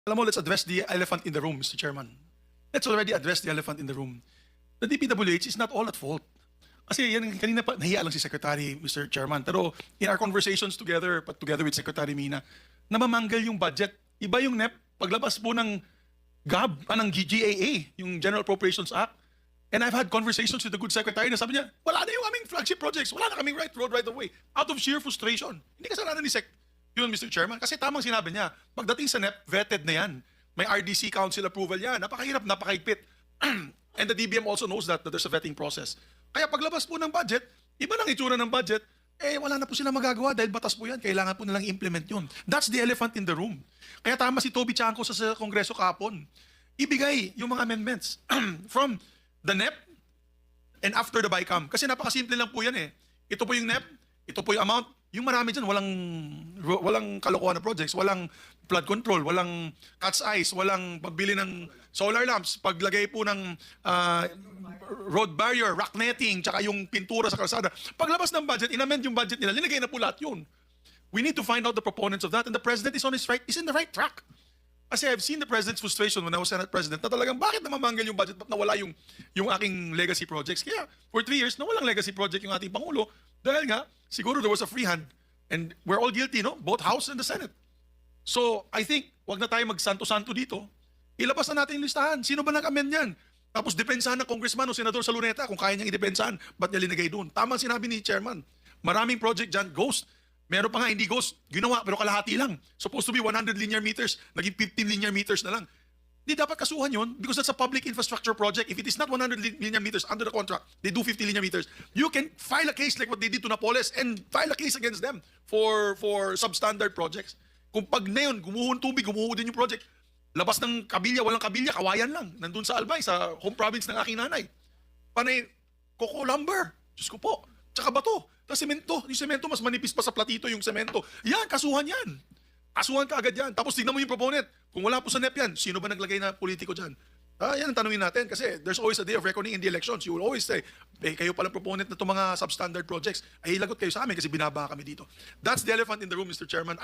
Alam mo, let's address the elephant in the room, Mr. Chairman. Let's already address the elephant in the room. The DPWH is not all at fault. Kasi yan, kanina pa, nahiya lang si Secretary, Mr. Chairman. Pero in our conversations together, together with Secretary Mina, namamanggal yung budget. Iba yung NEP, paglabas po ng ng GAA, yung General Appropriations Act. And I've had conversations with the good secretary na sabi niya, wala na yung aming flagship projects, wala na kaming road right of way. Out of sheer frustration. Hindi kasalanan ni Sec yun, Mr. Chairman. Kasi tamang sinabi niya, pagdating sa NEP, vetted na yan. May RDC Council approval yan. Napakahirap, napakahigpit. And the DBM also knows that there's a vetting process. Kaya paglabas po ng budget, iba nang itsura ng budget, wala na po sila magagawa dahil batas po yan. Kailangan po nilang implement yun. That's the elephant in the room. Kaya tama si Toby Chanco sa Kongreso kahapon. Ibigay yung mga amendments from the NEP and after the BICAM. Kasi napakasimple lang po yan eh. Ito po yung NEP, ito po yung amount. Yung marami dyan, walang kalokohan na projects, walang flood control, walang cat's eyes, walang pagbili ng solar lamps, paglagay po ng road barrier, rock netting, tsaka yung pintura sa kalsada. Paglabas ng budget, inamend yung budget nila, linagay na po lahat yun. We need to find out the proponents of that, and the President is in the right track. Kasi I've seen the President's frustration when I was Senate President na talagang bakit namamanggal yung budget, ba't nawala yung aking legacy projects. Kaya for 3 years, nawalang legacy project yung ating Pangulo dahil nga, siguro there was a free hand and we're all guilty, no? Both House and the Senate. So I think, wag na tayo magsanto-santo dito. Ilabas na natin yung listahan. Sino ba nag-amend yan? Tapos depensahan ng congressman o senador sa Luneta kung kaya niyang idepensahan, ba't niya linagay doon? Tamang sinabi ni Chairman. Maraming project dyan, ghost. Meron pa nga hindi ghost, ginawa pero kalahati lang. Supposed to be 100 linear meters, naging 15 linear meters na lang. Hindi dapat kasuhan yun because that's a public infrastructure project. If it is not 100 linear meters under the contract, they do 50 linear meters. You can file a case like what they did to Napoles and file a case against them for substandard projects. Kung pag na yun, gumuho ng tubig, gumuho din yung project. Labas ng kabilya, walang kabilya, kawayan lang. Nandun sa Albay, sa home province ng aking nanay. Panay, coco lumber. Diyos ko po. Tsaka bato. Tapos semento. Yung semento, mas manipis pa sa platito yung semento. Yan, kasuhan yan. Kasuhan ka agad yan. Tapos tignan mo yung proponent. Kung wala po sa NEP yan, sino ba naglagay na politiko dyan? Yan ang tanungin natin kasi there's always a day of reckoning in the elections. You will always say, kayo palang proponent na itong mga substandard projects. Ay, lagot kayo sa amin kasi binaba kami dito. That's the elephant in the room, Mr. Chairman.